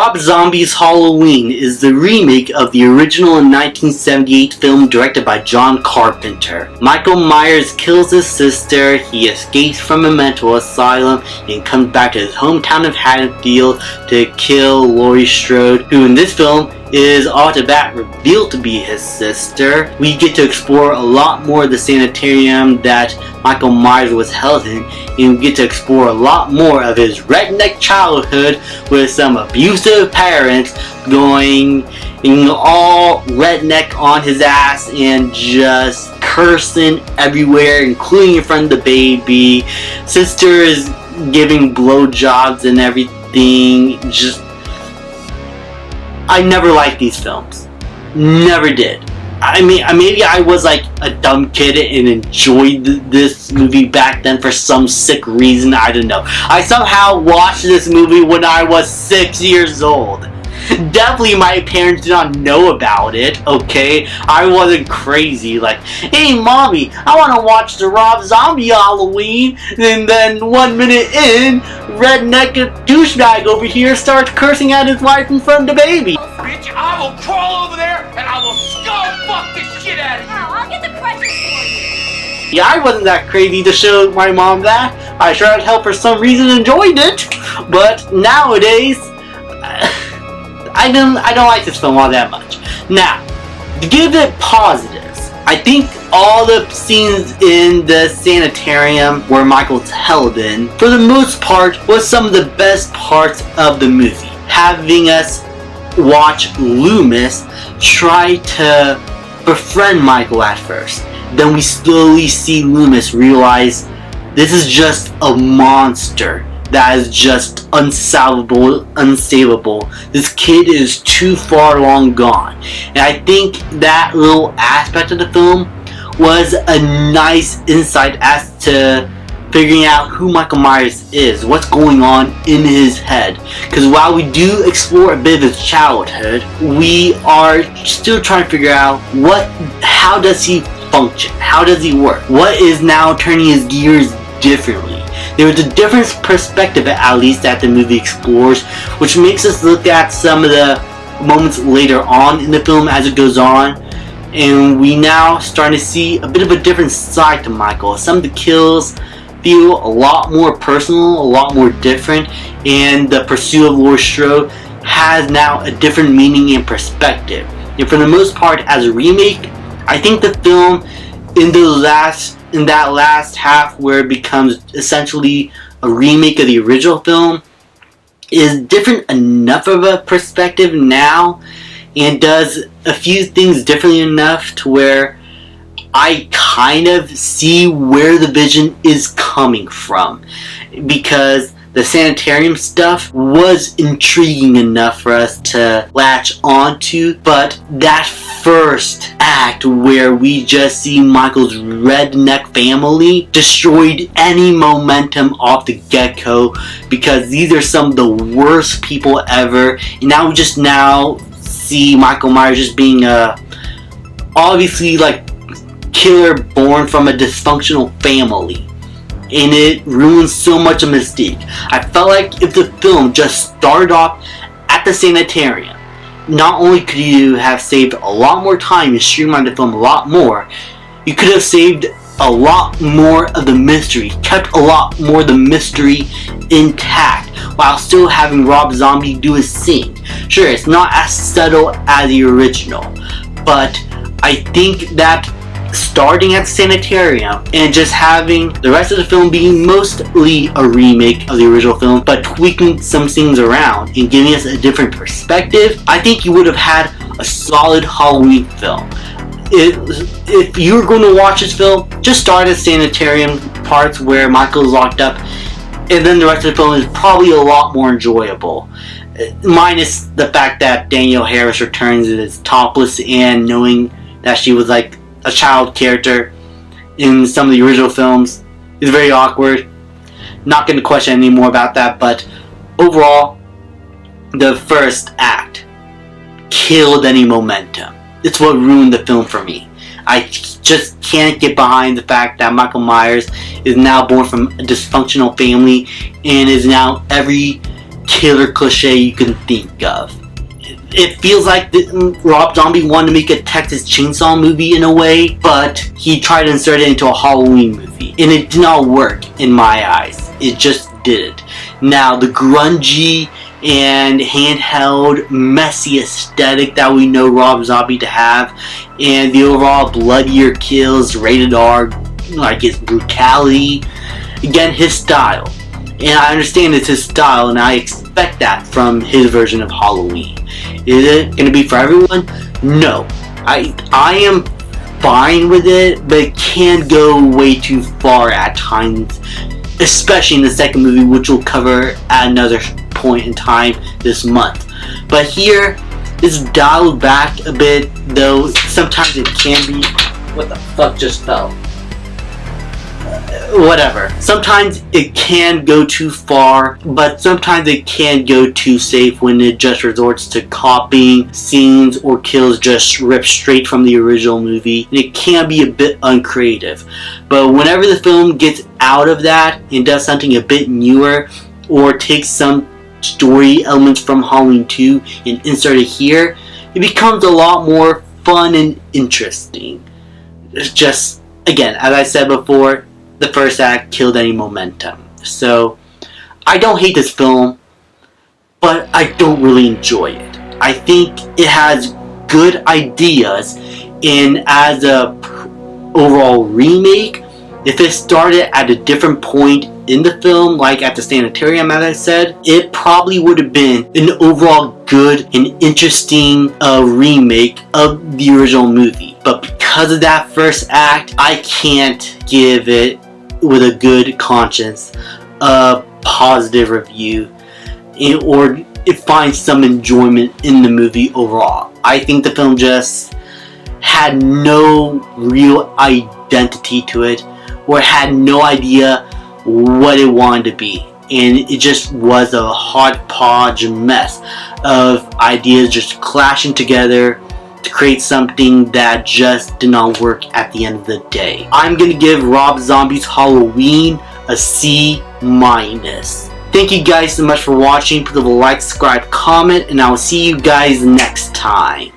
Rob Zombie's Halloween is the remake of the original 1978 film directed by John Carpenter. Michael Myers kills his sister, he escapes from a mental asylum, and comes back to his hometown of Haddonfield to kill Laurie Strode, who in this film is off the bat revealed to be his sister. We get to explore a lot more of the sanitarium that Michael Myers was held in, and we get to explore a lot more of his redneck childhood with some abusive parents going all redneck on his ass and just cursing everywhere, including in front of the baby. Sisters giving blowjobs and everything. I never liked these films. Never did. I mean, maybe I was like a dumb kid and enjoyed this movie back then for some sick reason. I don't know. I somehow watched this movie when I was 6 years old. Definitely my parents did not know about it, okay? I wasn't crazy like, hey mommy, I want to watch the Rob Zombie Halloween, and then 1 minute in, redneck douchebag over here starts cursing at his wife in front of the baby. Bitch, I will crawl over there and I will skull fuck the shit out of you. Now, I'll get the crutches for you. Yeah, I wasn't that crazy to show my mom that. I sure as hell for some reason enjoyed it, but nowadays, I don't like this film all that much. Now, to give it positives, I think all the scenes in the sanitarium where Michael's held in, for the most part, was some of the best parts of the movie. Having us watch Loomis try to befriend Michael at first. Then we slowly see Loomis realize this is just a monster that is just unsavable. This kid is too far long gone. And I think that little aspect of the film was a nice insight as to figuring out who Michael Myers is, what's going on in his head. Because while we do explore a bit of his childhood, we are still trying to figure out how does he function? How does he work? What is now turning his gears differently? There is a different perspective, at least, that the movie explores, which makes us look at some of the moments later on in the film as it goes on, and we now starting to see a bit of a different side to Michael. Some of the kills feel a lot more personal, a lot more different, and the pursuit of Laurie Strode has now a different meaning and perspective. And for the most part, as a remake, I think the film in that last half where it becomes essentially a remake of the original film is different enough of a perspective now and does a few things differently enough to where I kind of see where the vision is coming from, because the sanitarium stuff was intriguing enough for us to latch onto, but that first act where we just see Michael's redneck family destroyed any momentum off the get-go, because these are some of the worst people ever, and now we just see Michael Myers just being obviously like killer born from a dysfunctional family. And it ruins so much of Mystique. I felt like if the film just started off at the sanitarium, not only could you have saved a lot more time and streamlined the film a lot more, you could have saved a lot more of the mystery, kept a lot more of the mystery intact, while still having Rob Zombie do his thing. Sure, it's not as subtle as the original, but I think that starting at the sanitarium and just having the rest of the film being mostly a remake of the original film, but tweaking some things around and giving us a different perspective, I think you would have had a solid Halloween film. If you were going to watch this film, just start at sanitarium parts where Michael's locked up, and then the rest of the film is probably a lot more enjoyable. Minus the fact that Danielle Harris returns as topless, and knowing that she was like a child character in some of the original films is very awkward. Not going to question any more about that, but overall, the first act killed any momentum. It's what ruined the film for me. I just can't get behind the fact that Michael Myers is now born from a dysfunctional family and is now every killer cliche you can think of. It feels like Rob Zombie wanted to make a Texas Chainsaw movie in a way, but he tried to insert it into a Halloween movie, and it did not work in my eyes. It just didn't. Now, the grungy and handheld, messy aesthetic that we know Rob Zombie to have, and the overall bloodier kills, rated R, like his brutality, again, his style. And I understand it's his style, and I expect that from his version of Halloween. Is it going to be for everyone? No. I am fine with it, but it can go way too far at times, especially in the second movie, which we'll cover at another point in time this month. But here, it's dialed back a bit, though sometimes it can be... What the fuck just fell? Whatever. Sometimes it can go too far, but sometimes it can go too safe when it just resorts to copying scenes or kills just ripped straight from the original movie, and it can be a bit uncreative. But whenever the film gets out of that and does something a bit newer, or takes some story elements from Halloween 2 and insert it here, it becomes a lot more fun and interesting. It's just, again, as I said before, the first act killed any momentum. So, I don't hate this film, but I don't really enjoy it. I think it has good ideas, and as a overall remake, if it started at a different point in the film, like at the sanitarium, as I said, it probably would have been an overall good and interesting remake of the original movie. But because of that first act, I can't give it, with a good conscience, a positive review, or find some enjoyment in the movie overall. I think the film just had no real identity to it, or had no idea what it wanted to be, and it just was a hodgepodge mess of ideas just clashing together to create something that just did not work at the end of the day. I'm gonna give Rob Zombie's Halloween a C-. Thank you guys so much for watching. Please leave a like, subscribe, comment, and I will see you guys next time.